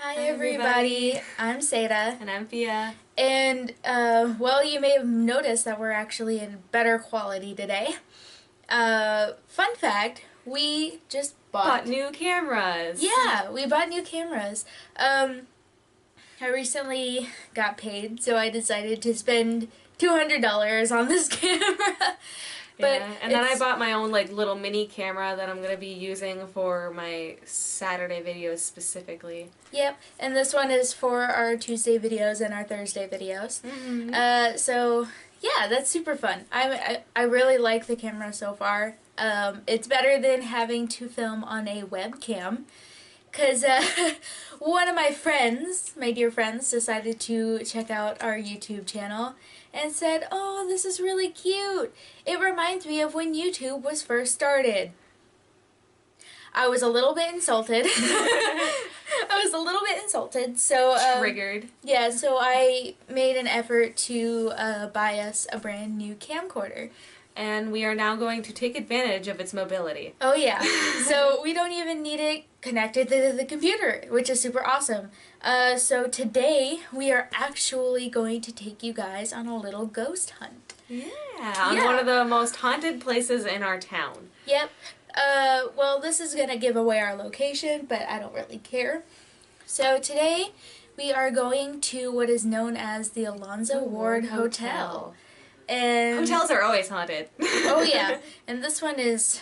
Hi everybody, I'm Seda. And I'm Fia. And, well, you may have noticed that we're actually in better quality today. Fun fact, we just Bought new cameras. Yeah, we bought new cameras. I recently got paid, so I decided to spend $200 on this camera. But yeah, and then I bought my own little mini camera that I'm going to be using for my Saturday videos specifically. Yep, and this one is for our Tuesday videos and our Thursday videos. Mm-hmm. So yeah, that's super fun. I really like the camera so far. It's better than having to film on a webcam. Because one of my friends, my dear friends, decided to check out our YouTube channel and said, "Oh, this is really cute. It reminds me of when YouTube was first started." I was a little bit insulted. So Triggered. Yeah, so I made an effort to buy us a brand new camcorder. And we are now going to take advantage of its mobility. Oh yeah, so we don't even need it connected to the computer, which is super awesome. So today we are actually going to take you guys on a little ghost hunt. On one of the most haunted places in our town. Yep. Well, this is going to give away our location, but I don't really care. So today we are going to what is known as the Alonzo Ward Hotel. And hotels are always haunted. Oh yeah, and this one is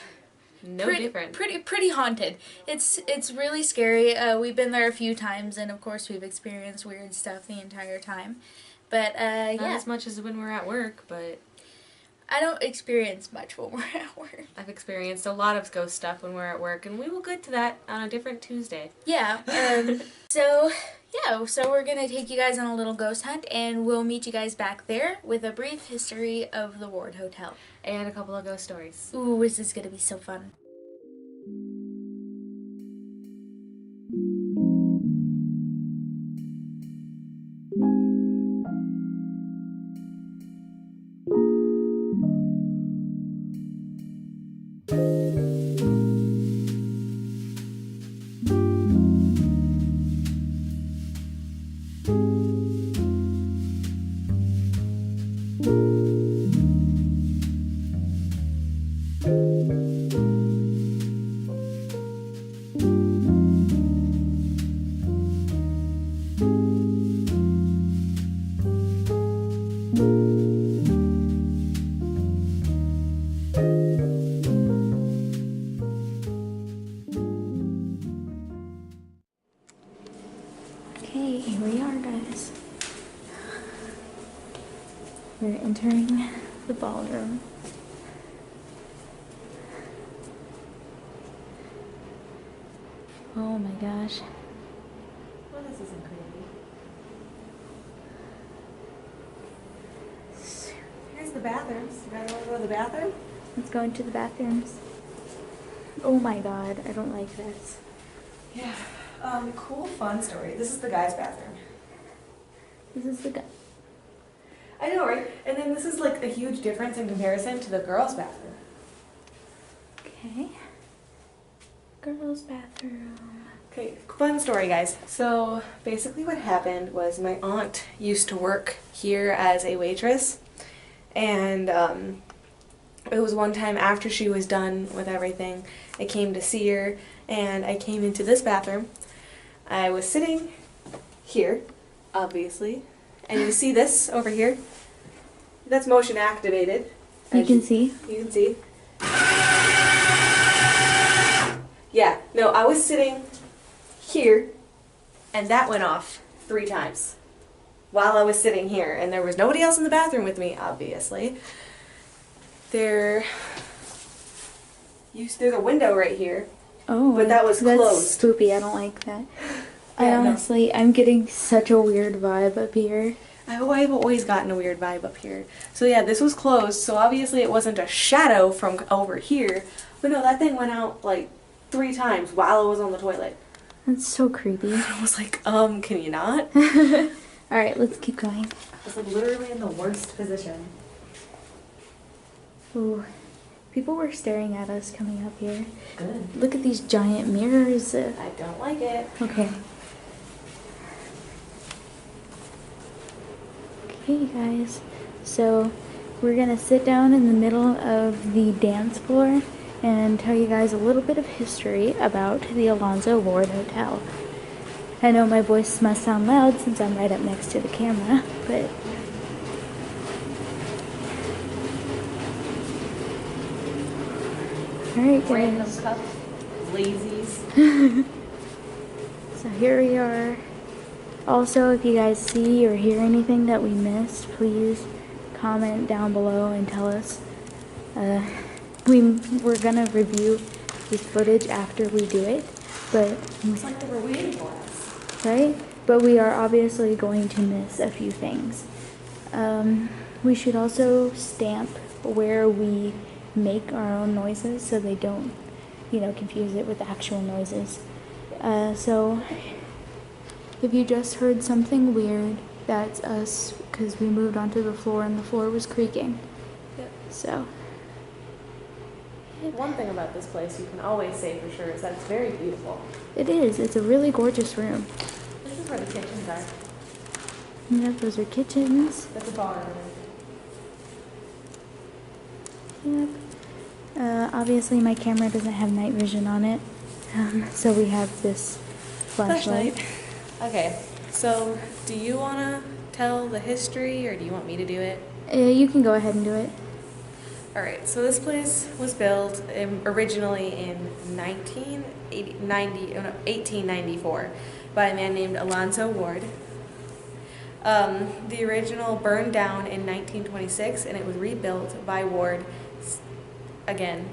different. Pretty haunted. It's really scary. We've been there a few times, and of course we've experienced weird stuff the entire time. But Not as much as when we're at work, but I don't experience much when we're at work. I've experienced a lot of ghost stuff when we're at work, and we will get to that on a different Tuesday. Yeah. So we're gonna take you guys on a little ghost hunt, and we'll meet you guys back there with a brief history of the Ward Hotel and a couple of ghost stories. Ooh, this is gonna be so fun. Okay, here we are, guys. We're entering the ballroom. Oh my gosh. Well, this isn't creepy. Here's the bathrooms. You guys want to go to the bathroom? Let's go into the bathrooms. Oh my god, I don't like this. Yeah. Cool fun story. This is the guy's bathroom. This is the guy. I know, right? And then this is like a huge difference in comparison to the girls' bathroom. Okay. Girls' bathroom. Okay, fun story, guys. So basically what happened was my aunt used to work here as a waitress, and it was one time after she was done with everything, I came to see her, and I came into this bathroom. I was sitting here, obviously, and you see this over here? That's motion activated. You can see? You can see. Yeah, no, I was sitting here, and that went off 3 times while I was sitting here, and there was nobody else in the bathroom with me, obviously. There's a window right here. Oh, but that was that's closed. spoopy. I don't like that. Yeah, I'm getting such a weird vibe up here. I've always gotten a weird vibe up here. So yeah, this was closed, so obviously it wasn't a shadow from over here. But no, that thing went out like 3 times while I was on the toilet. That's so creepy. I was like, can you not? Alright, let's keep going. I was like literally in the worst position. Ooh. People were staring at us coming up here. Good. Look at these giant mirrors. I don't like it. Okay. Hey you guys, so we're gonna sit down in the middle of the dance floor and tell you guys a little bit of history about the Alonzo Ward Hotel. I know my voice must sound loud since I'm right up next to the camera, but alright guys. Random cup, lazies. So here we are. Also, if you guys see or hear anything that we missed, please comment down below and tell us. We're gonna review this footage after we do it, but It's like they were waiting for us. right? But we are obviously going to miss a few things. We should also stamp where we make our own noises so they don't, confuse it with actual noises. So if you just heard something weird, that's us because we moved onto the floor and the floor was creaking. Yep. So. One thing about this place you can always say for sure is that it's very beautiful. It is. It's a really gorgeous room. This is where the kitchens are. Yep, those are kitchens. That's a bar. Yep. Obviously my camera doesn't have night vision on it, so we have this flashlight. Okay, so do you want to tell the history or do you want me to do it? You can go ahead and do it. Alright, so this place was built originally in 1894 by a man named Alonzo Ward. The original burned down in 1926 and it was rebuilt by Ward again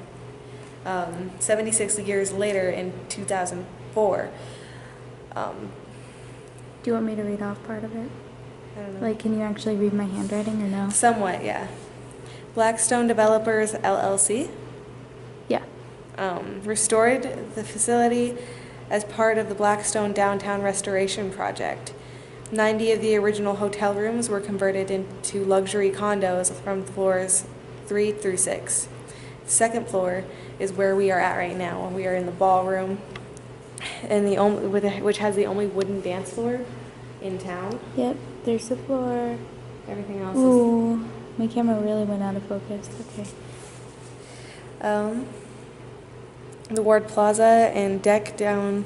76 years later in 2004. Do you want me to read off part of it? I don't know. Like, can you actually read my handwriting or no? Somewhat, yeah. Blackstone Developers LLC Yeah. restored the facility as part of the Blackstone Downtown Restoration Project. 90 of the original hotel rooms were converted into luxury condos from floors 3 through 6. The second floor is where we are at right now. We are in the ballroom, and which has the only wooden dance floor in town. Yep, there's the floor. Everything else Ooh, my camera really went out of focus. Okay. is the Ward Plaza and deck down.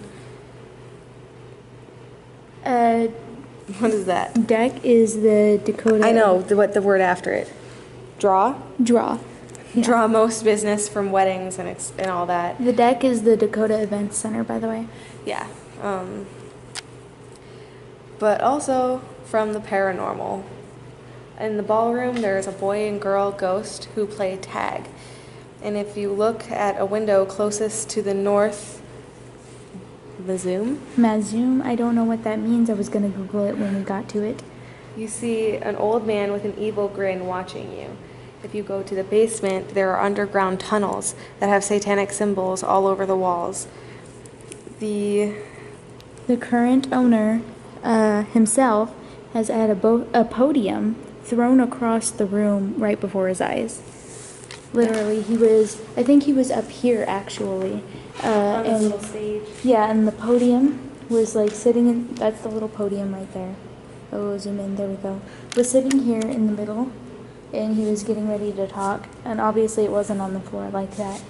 What is that? Deck is the Dakota. I know what the word after it. Draw. Draw. Yeah. Draw most business from weddings and all that. The deck is the Dakota Events Center, by the way. Yeah. But also from the paranormal. In the ballroom, there is a boy and girl ghost who play tag. And if you look at a window closest to the north, the zoom, Mazoom, I don't know what that means. I was going to Google it when we got to it. you see an old man with an evil grin watching you. If you go to the basement, there are underground tunnels that have satanic symbols all over the walls. The current owner himself has had a podium thrown across the room right before his eyes. Literally, I think he was up here actually. on this And little stage. yeah, and the podium was like sitting in, that's the little podium right there. Oh, zoom in, there we go. Was sitting here in the middle, and he was getting ready to talk, and obviously it wasn't on the floor like that.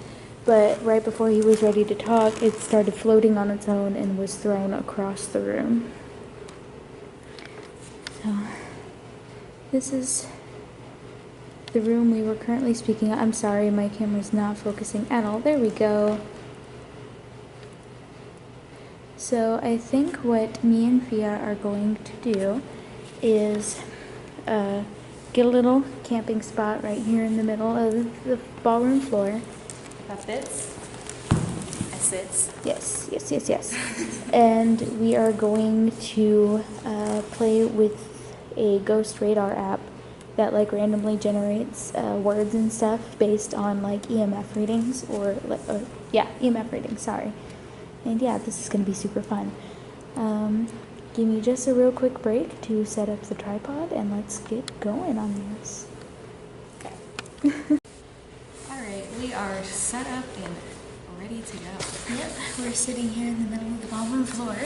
But right before he was ready to talk, it started floating on its own and was thrown across the room. So, this is the room we were currently speaking of. I'm sorry, my camera's not focusing at all. There we go. So I think what me and Fia are going to do is get a little camping spot right here in the middle of the ballroom floor. That fits. That sits. Yes, yes, yes, yes. And we are going to play with a ghost radar app that like randomly generates words and stuff based on like EMF readings EMF readings, sorry. And yeah, this is going to be super fun. Give me just a real quick break to set up the tripod and let's get going on this. Okay. Alright, we are set up in ready to go. Yep, we're sitting here in the middle of the ballroom floor.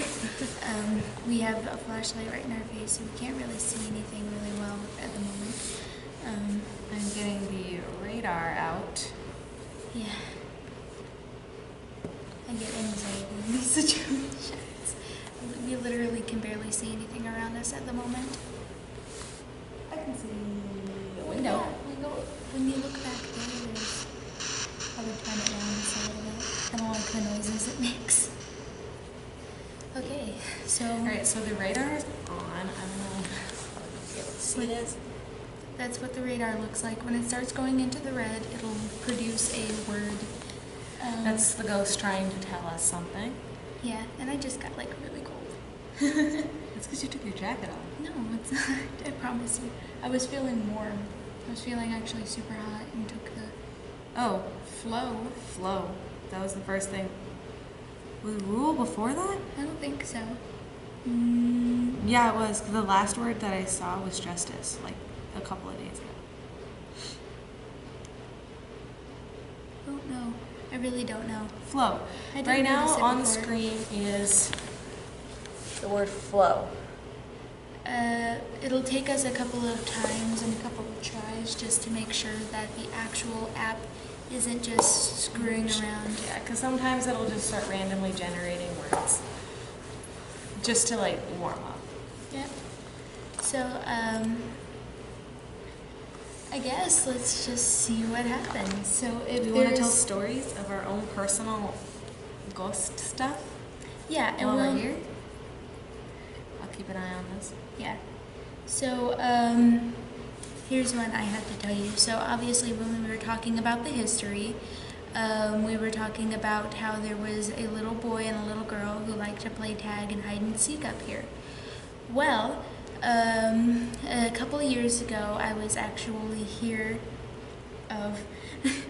We have a flashlight right in our face, so we can't really see anything really well at the moment. I'm getting the radar out. Yeah. I get anxiety in these situations. We literally can barely see anything around us at the moment. I can see the Yeah, window. when you look back there, there's... I would turn it down just a little bit. I don't like the noises it makes. Okay, so... Alright, so the radar is on. I don't know if I'll be able to see this. That's what the radar looks like. When it starts going into the red, it'll produce a word. That's the ghost trying to tell us something. Yeah, and I just got like really cold. It's because you took your jacket off. No, it's not. I promise you. I was feeling warm. I was feeling actually super hot and took the... Oh, flow. That was the first thing. Was rule before that? I don't think so. Yeah, it was. 'Cause the last word that I saw was justice, like a couple of days ago. Don't know. I really don't know. Flow. I didn't Right now notice it on the before. screen is the word flow. It'll take us a couple of times and a couple of tries just to make sure that the actual app isn't just screwing around. Yeah, because sometimes it'll just start randomly generating words. Just to like warm up. Yep. So, I guess let's just see what happens. So if We want to tell stories of our own personal ghost stuff. Yeah, and while we'll... we're here. I'll keep an eye on this. Yeah. So, here's one I have to tell you. So, obviously, when we were talking about the history, we were talking about how there was a little boy and a little girl who liked to play tag and hide and seek up here. Well, a couple of years ago, I was actually here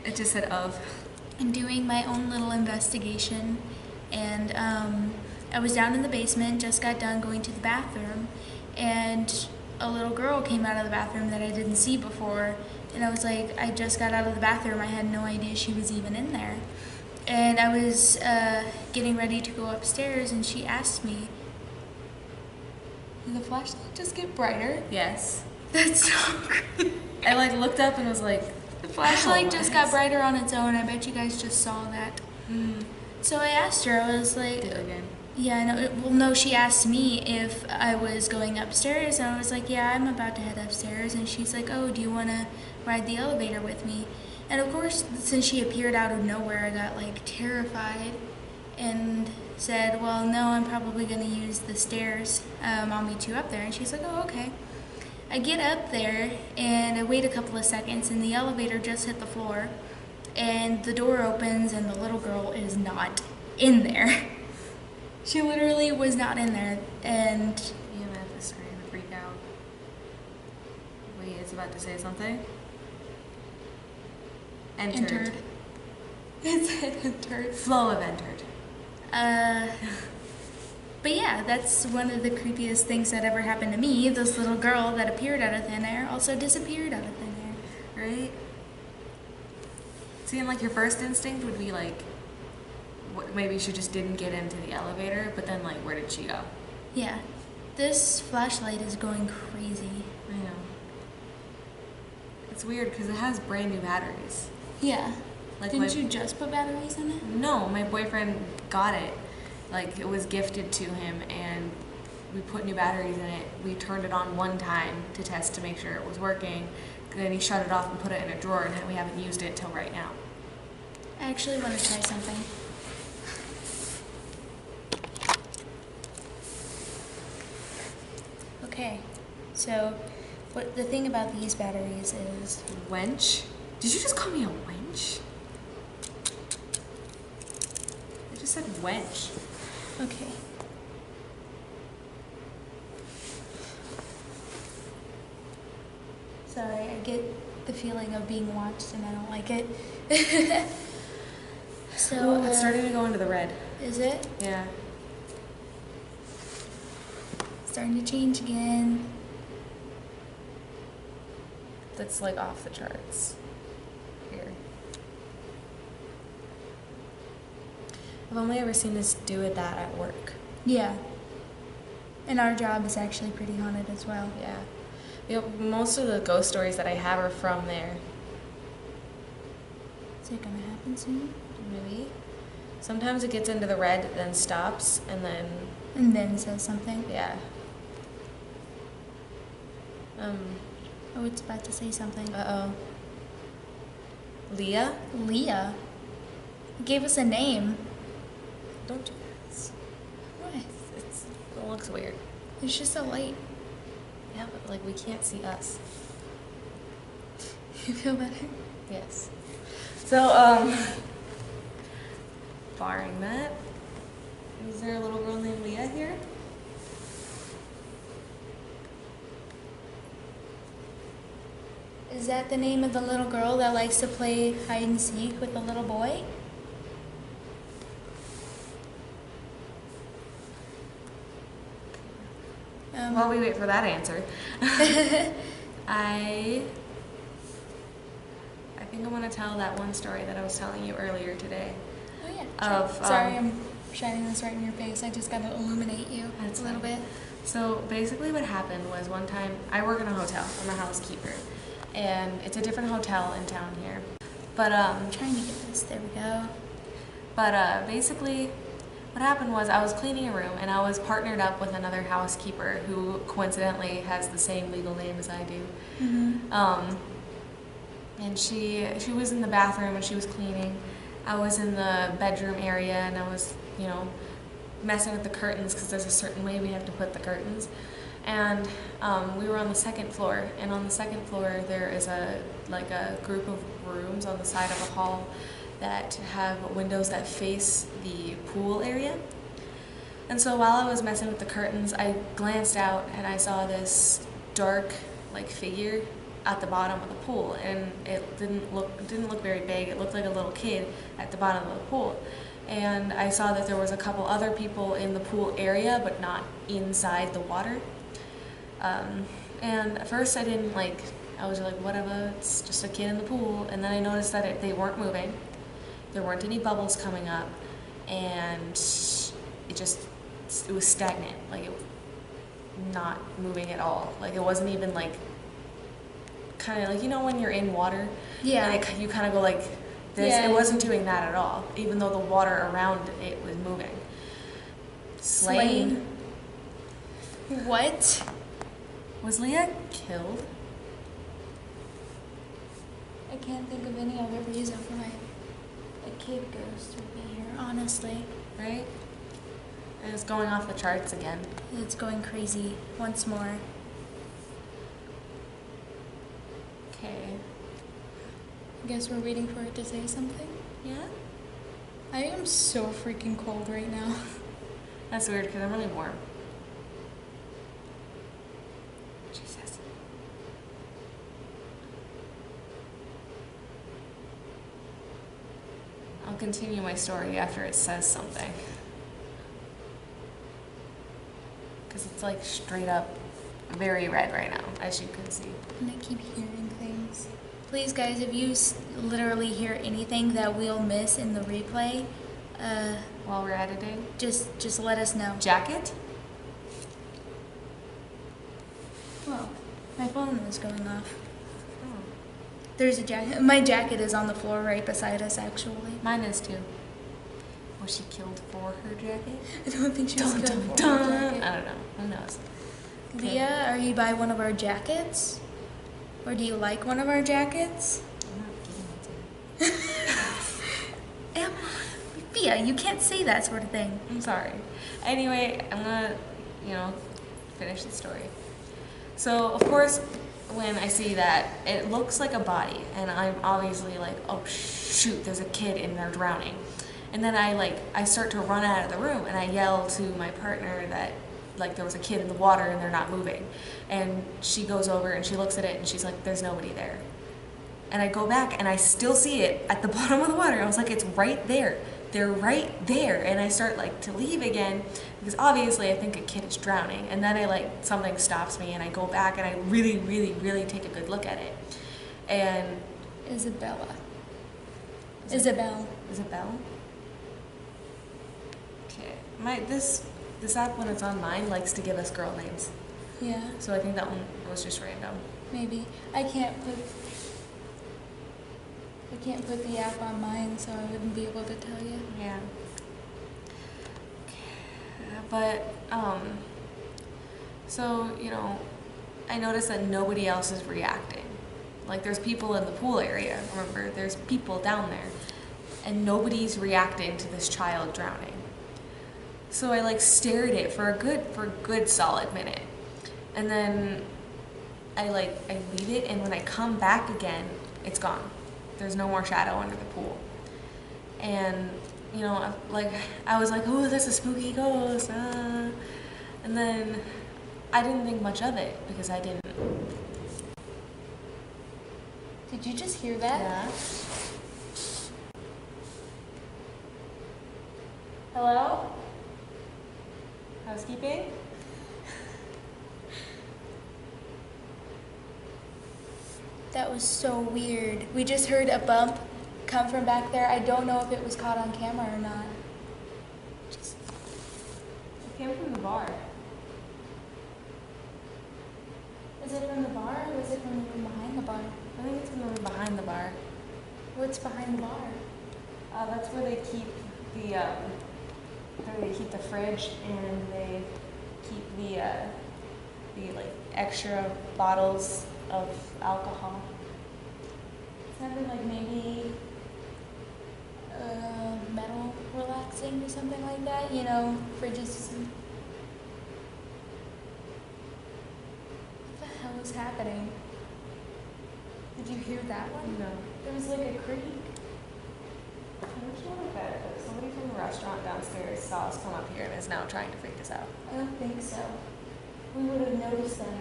It just said of. doing my own little investigation, and I was down in the basement, just got done going to the bathroom, and a little girl came out of the bathroom that I didn't see before, and I was like, I just got out of the bathroom, I had no idea she was even in there. And I was getting ready to go upstairs, and she asked me, did the flashlight just get brighter? Yes. That's so creepy. I like looked up and was like, The flashlight just got brighter on its own. I bet you guys just saw that. So I asked her, I was like... Did it again. Yeah, no, well, no, she asked me if I was going upstairs, and I was like, yeah, I'm about to head upstairs, and she's like, oh, do you want to ride the elevator with me? And of course, since she appeared out of nowhere, I got, like, terrified, and said, well, no, I'm probably going to use the stairs. I'll meet you up there. And she's like, oh, okay. I get up there, and I wait a couple of seconds, and the elevator just hit the floor, and the door opens, and the little girl is not in there. She literally was not in there, and... EMF is starting to freak out. Wait, it's about to say something? Entered. It said entered. Flow of entered. But yeah, that's one of the creepiest things that ever happened to me. This little girl that appeared out of thin air also disappeared out of thin air. Right? See, and like your first instinct would be like, maybe she just didn't get into the elevator, but then like, where did she go? Yeah. This flashlight is going crazy. I know. It's weird because it has brand new batteries. Yeah. Like Didn't you just put batteries in it? No, my boyfriend got it. Like, it was gifted to him, and we put new batteries in it. We turned it on one time to test to make sure it was working. Then he shut it off and put it in a drawer, and we haven't used it till right now. I actually want to try something. Okay, so what the thing about these batteries is... Wench? Did you just call me a wench? I just said wench. Okay. Sorry, I get the feeling of being watched and I don't like it. So, Ooh, it's starting to go into the red. Is it? Yeah. Starting to change again. That's like off the charts. Here. I've only ever seen us do it that at work. Yeah. And our job is actually pretty haunted as well. Yeah. Yep, most of the ghost stories that I have are from there. Is it gonna happen soon? Maybe. Sometimes it gets into the red, then stops, and then... And then says something. Yeah. Oh, it's about to say something. Uh-oh. Leah? Leah? It gave us a name. Don't do this. What? It looks weird. It's just a light. Yeah, but like we can't see us. You feel better? Yes. So, barring that, is there a little girl named Leah here? Is that the name of the little girl that likes to play hide and seek with the little boy? While we wait for that answer, I think I'm gonna tell that one story that I was telling you earlier today. Oh yeah. Of Sorry, I'm shining this right in your face. I just gotta illuminate you That's a little fine. bit. So basically what happened was one time, I work in a hotel, I'm a housekeeper, and it's a different hotel in town here. But I'm trying to get this. There we go. But basically what happened was I was cleaning a room and I was partnered up with another housekeeper who coincidentally has the same legal name as I do. Mm-hmm. And she was in the bathroom and she was cleaning. I was in the bedroom area and I was, you know, messing with the curtains because there's a certain way we have to put the curtains. And we were on the second floor, and on the second floor there is a group of rooms on the side of a hall that have windows that face the pool area. And so while I was messing with the curtains, I glanced out and I saw this dark figure at the bottom of the pool, and it didn't look very big. It looked like a little kid at the bottom of the pool. And I saw that there was a couple other people in the pool area, but not inside the water. And at first I didn't I was like, whatever, it's just a kid in the pool. And then I noticed that they weren't moving. There weren't any bubbles coming up, and it was stagnant. It was not moving at all. It wasn't even kind of you know when you're in water, Yeah. and you kind of go like this. Yeah. It wasn't doing that at all, even though the water around it was moving. Slain. What? Was Leah killed? I can't think of any other reason why a kid ghost would be here, honestly. Right? And it's going off the charts again. It's going crazy once more. Okay. I guess we're waiting for it to say something. Yeah? I am so freaking cold right now. That's weird because I'm really warm. Jesus. I'll continue my story after it says something. Because it's straight up very red right now, as you can see. And I keep hearing things. Please, guys, if you literally hear anything that we'll miss in the replay, While we're editing. just let us know. Jacket? Whoa, my phone is going off. Oh. There's a jacket. My jacket is on the floor right beside us, actually. Mine is too. Was she killed for her jacket? I don't think she was Dun, killed dun, for her dun. jacket. I don't know. Who knows? Okay. Leah, are you by one of our jackets? Or do you like one of our jackets? I'm not giving it to you. Emma, Leah, you can't say that sort of thing. I'm sorry. Anyway, I'm gonna, finish the story. So, of course, when I see that, it looks like a body, and I'm obviously like, oh shoot, there's a kid in there drowning. And then I start to run out of the room, and I yell to my partner that there was a kid in the water and they're not moving. And she goes over and she looks at it and she's like, there's nobody there. And I go back and I still see it at the bottom of the water. I was like, it's right there. They're right there. And I start to leave again because obviously I think a kid is drowning. And then something stops me and I go back and I really, really, really take a good look at it. And Isabel. Isabel? Okay. This app, when it's on mine, likes to give us girl names. Yeah, So I think that one was just random. maybe. I can't put the app on mine, so I wouldn't be able to tell you. Yeah. But, so, you know, I noticed that nobody else is reacting. Like, there's people in the pool area, remember? There's people down there. And nobody's reacting to this child drowning. So I, like, stare at it for a good solid minute. And then I leave it, and when I come back again, it's gone. There's no more shadow under the pool. And, you know, I was like, oh, that's a spooky ghost. And then I didn't think much of it because I didn't. Did you just hear that? Yeah. Hello? Housekeeping? That was so weird. We just heard a bump come from back there. I don't know if it was caught on camera or not. It came from the bar. Is it from the bar or was it from the room behind the bar? I think it's in the room behind the bar. What's behind the bar? That's where they keep the fridge, and they keep the like extra bottles of alcohol. It sounded like maybe metal relaxing or something like that. You know, fridges. What the hell is happening? Did you hear that one? No. There was like a creak. Which one was that? Somebody from the restaurant downstairs saw us come up here and is now trying to freak us out. I don't think so. We would have noticed them.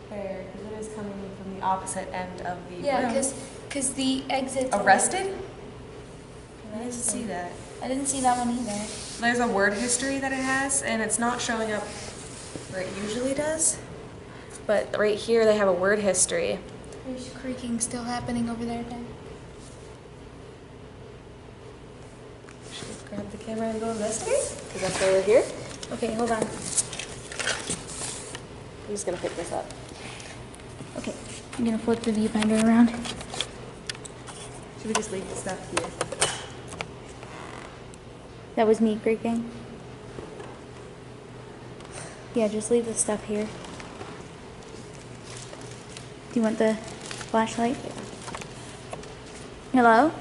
Fair, because it is coming from the opposite end of the Yeah, room. because the exit. Arrested? I didn't see that. I didn't see that one either. There's a word history that it has, and it's not showing up where it usually does. But right here they have a word history. There's creaking still happening over there, Dan. Should we grab the camera and go investigate? Because that's why we're here. Okay, hold on. I'm just gonna pick this up. Okay, I'm gonna flip the viewfinder around. Should we just leave the stuff here? That was me creaking. Yeah, just leave the stuff here. Do you want the flashlight? Hello?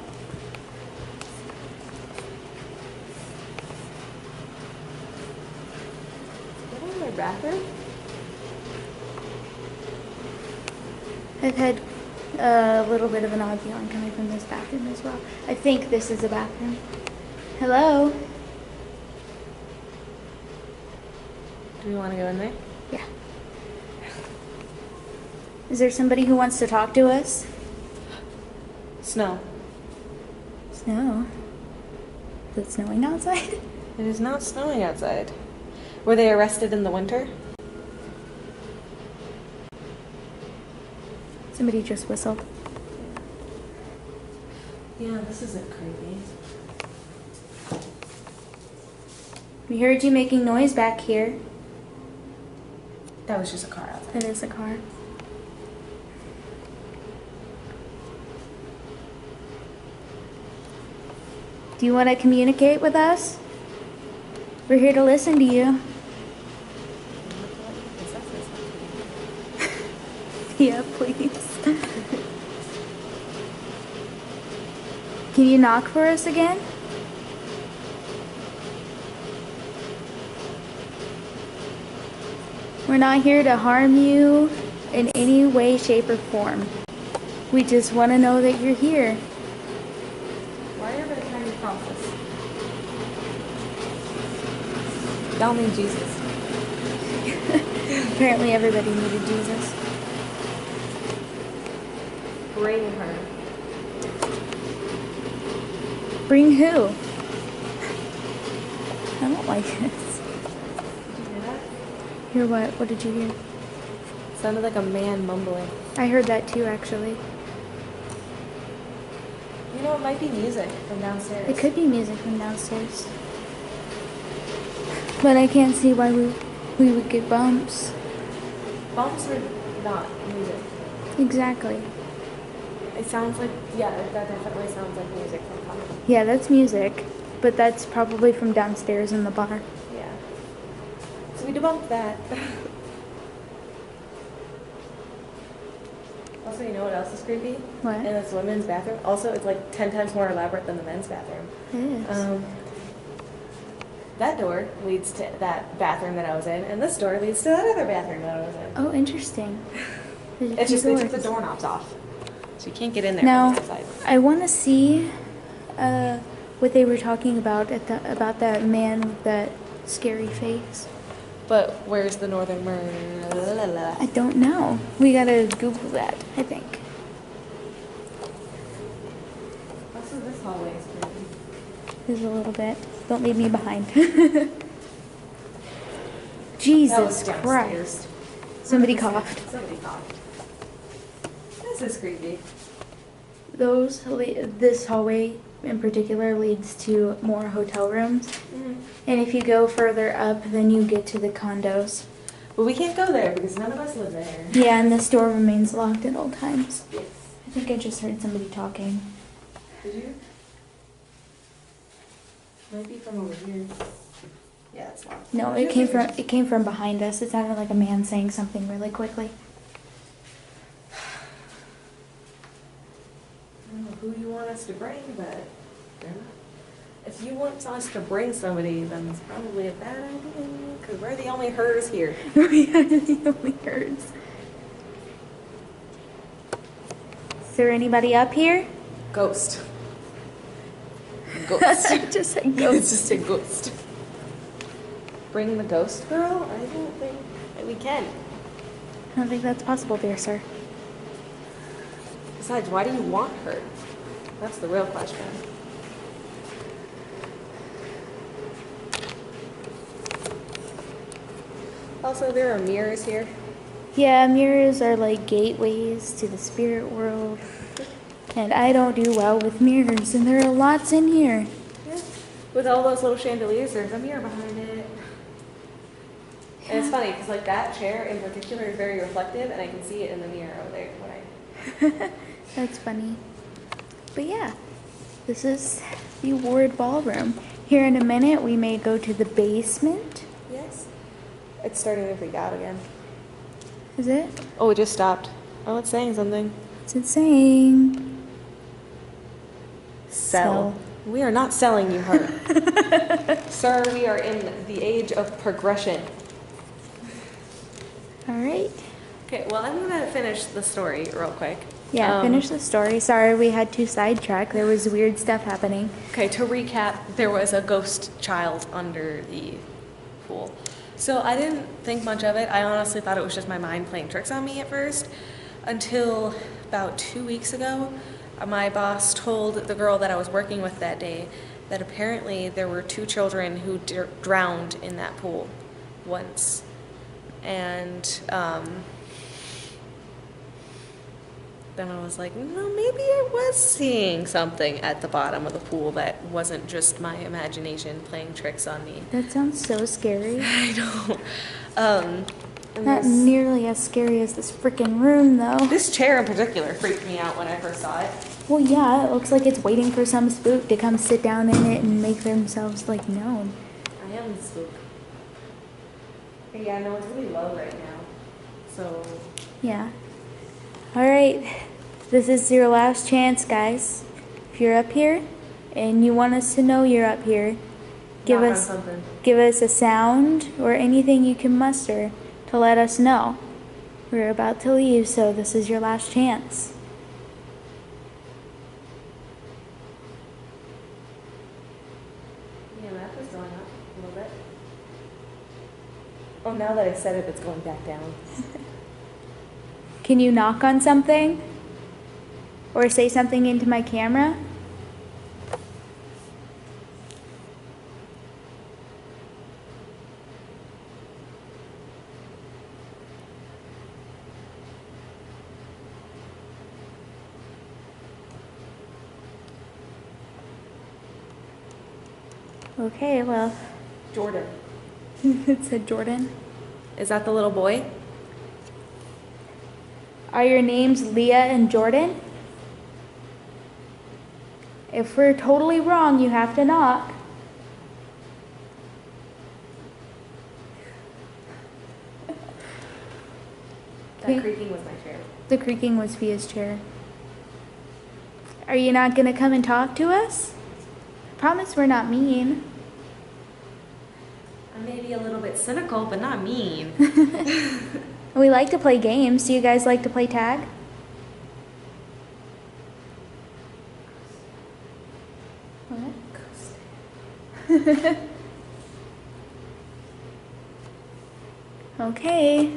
Is that in my bathroom? I've had a little bit of an odd feeling coming from this bathroom as well. I think this is a bathroom. Hello? Do we want to go in there? Yeah. Is there somebody who wants to talk to us? Snow. Snow? Is it snowing outside? It is not snowing outside. Were they arrested in the winter? Somebody just whistled. Yeah, this isn't creepy. We heard you making noise back here. That was just a car outside. That is a car. Do you want to communicate with us? We're here to listen to you. Yeah, please. Can you knock for us again? We're not here to harm you in any way, shape, or form. We just want to know that you're here. Why are everybody trying to cross us? Y'all need Jesus. Apparently everybody needed Jesus. Bring her. Bring who? I don't like this. Did you hear that? Hear what? What did you hear? Sounded like a man mumbling. I heard that too, actually. You know, it might be music from downstairs. It could be music from downstairs. But I can't see why we would get bumps. Bumps are not music. Exactly. It sounds like, yeah, that definitely sounds like music from coming. Yeah, that's music. But that's probably from downstairs in the bar. Yeah. So we debunked that. Also, you know what else is creepy? What? In this women's bathroom. Also, it's like 10 times more elaborate than the men's bathroom. It is. That door leads to that bathroom that I was in, and this door leads to that other bathroom that I was in. Oh, interesting. It's just they took the doorknobs off, so you can't get in there Now, from the outside. I want to see what they were talking about about that man with that scary face. But where's the northern murder? I don't know. We gotta Google that, I think. Also, this hallway is creepy. There's a little bit. Don't leave me behind. That Jesus was downstairs. Christ. Somebody coughed. Somebody coughed. This is creepy. This hallway in particular leads to more hotel rooms. Mm-hmm. And if you go further up, then you get to the condos. But we can't go there because none of us live there. Yeah, and this door remains locked at all times. Yes. I think I just heard somebody talking. Did you? Might be from over here. Yeah, it's locked. No, it came from behind us. It sounded like a man saying something really quickly. I don't know who you want us to bring, but if you want us to bring somebody, then it's probably a bad idea because we're the only hers here. We are the only herds. Is there anybody up here? Ghost. Ghost. Just said It's ghost. just a ghost. Bring the ghost girl? I don't think that we can. I don't think that's possible, dear sir. Besides, why do you want her? That's the real question. Also, there are mirrors here. Yeah, mirrors are like gateways to the spirit world. And I don't do well with mirrors, and there are lots in here. Yeah. With all those little chandeliers, there's a mirror behind it. And it's funny, because like that chair in particular is very reflective, and I can see it in the mirror over there when I... That's funny. But yeah, this is the Ward Ballroom. Here in a minute, we may go to the basement. Yes. It's starting to freak out again. Is it? Oh, it just stopped. Oh, it's saying something. What's it saying? Sell. We are not selling you her. Sir, we are in the age of progression. All right. Okay, well, I'm going to finish the story real quick. Yeah, finish the story. Sorry, we had to sidetrack. There was weird stuff happening. Okay, to recap, there was a ghost child under the pool. So I didn't think much of it. I honestly thought it was just my mind playing tricks on me at first, until about 2 weeks ago, my boss told the girl that I was working with that day that apparently there were 2 children who drowned in that pool once. And then I was like, no, maybe I was seeing something at the bottom of the pool that wasn't just my imagination playing tricks on me. That sounds so scary. I know. And Not nearly as scary as this freaking room, though. this chair in particular freaked me out when I first saw it. Well, yeah, it looks like it's waiting for some spook to come sit down in it and make themselves, like, known. I am the spook. Yeah, no, it's really low right now. So, Yeah. All right. This is your last chance, guys. If you're up here and you want us to know you're up here, give knock on us something. a sound or anything you can muster to let us know. We're about to leave, so this is your last chance. Yeah, that was going up a little bit. Oh, now that I said it, it's going back down. Can you knock on something? Or say something into my camera? Okay, well. Jordan. It said Jordan. Is that the little boy? Are your names Leah and Jordan? If we're totally wrong, you have to knock. That creaking was my chair. The creaking was Fia's chair. Are you not gonna come and talk to us? Promise we're not mean. I'm maybe a little bit cynical, but not mean. We like to play games. Do you guys like to play tag? What? Okay.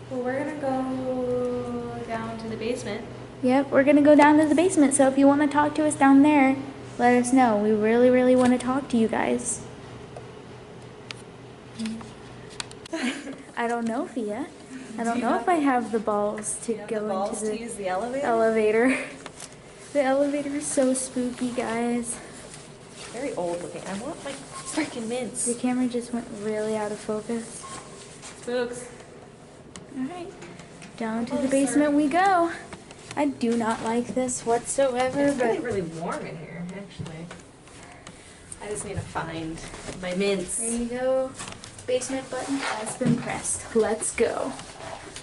Well, we're gonna go down to the basement. Yep, we're gonna go down to the basement. So if you want to talk to us down there, let us know. We really, really want to talk to you guys. I don't know, Fia. I don't know if I have the balls to go into the use the elevator. The elevator is so spooky, guys. Very old looking. I want my freaking mints. The camera just went really out of focus. Spooks. Alright, down to the basement we go. I do not like this whatsoever, It's really, but really warm in here, actually. I just need to find my mints. there you go. Basement button has been pressed. Let's go.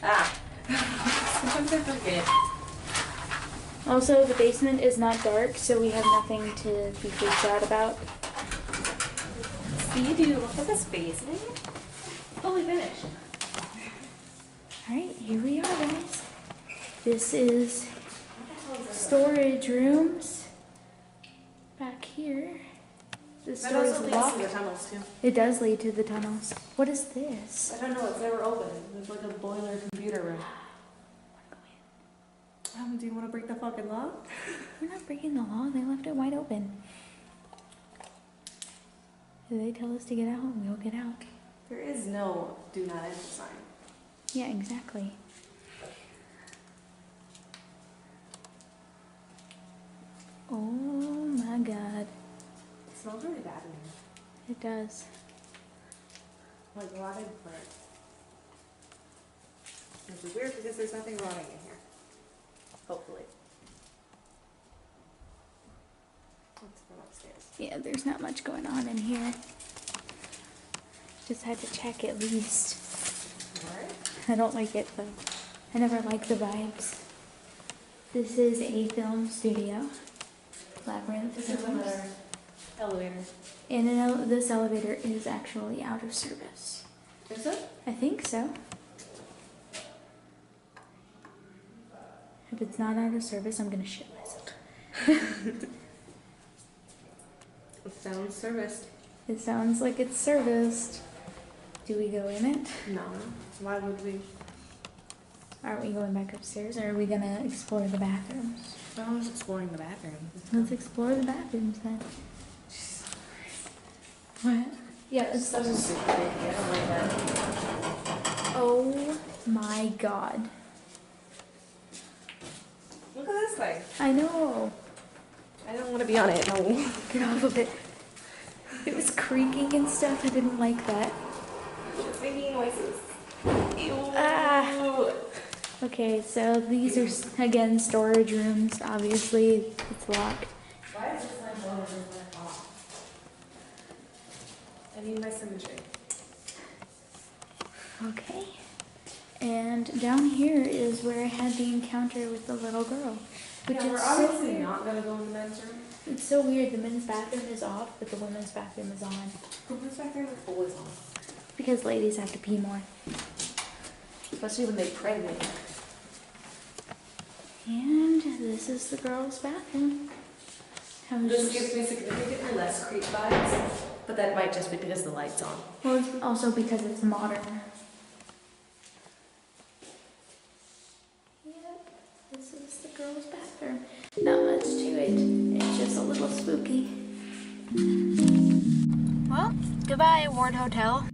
Ah. Sometimes I forget. Also, the basement is not dark, so we have nothing to be freaked out about. See, dude, look at this basement. Fully finished. Alright, here we are, guys. This is storage rooms. Back here. This door is locked. the tunnels, too. It does lead to the tunnels. What is this? I don't know, it's never open. There's like a boiler computer room. Do you want to break the fucking law? We're not breaking the law. They left it wide open. If they tell us to get out, we'll get out. There is no do not enter sign. Yeah, exactly. Oh my god. It smells really bad in here. It does. Like rotted bread. Which is weird because there's nothing rotting in here. Hopefully. Let's go upstairs. Yeah, there's not much going on in here. Just had to check at least. Alright. I don't like it though. I never like the vibes. This is a film studio. Labyrinth This is Films. another elevator. And this elevator is actually out of service. Is it? I think so. If it's not out of service, I'm gonna shit myself. It sounds serviced. It sounds like it's serviced. Do we go in it? No. Why would we? Aren't we going back upstairs, or are we gonna explore the bathrooms? I was exploring the bathroom. Let's explore the bathrooms then. What? Yeah, it's Such a stupid idea. I don't like that. Oh my god. Look at this thing. I know. I don't want to be on it. No. Get off of it. It was creaking and stuff. I didn't like that. It's making noises. Ew. Ah. Okay, so these are, again, storage rooms. Obviously, it's locked. Why is this light on and off? I need my symmetry. Okay. And down here is where I had the encounter with the little girl. Which Yeah, we're is so obviously weird. not going to go in the men's room. It's so weird. The men's bathroom is off, but the women's bathroom is on. The men's bathroom is always on. Because ladies have to pee more. Especially when they pregnant. And this is the girls' bathroom. I was This just- gives me significantly less creep vibes, but that might just be because the light's on. Well, it's also because it's modern. Yep, this is the girls' bathroom. Not much to it. It's just a little spooky. Well, goodbye, Ward Hotel.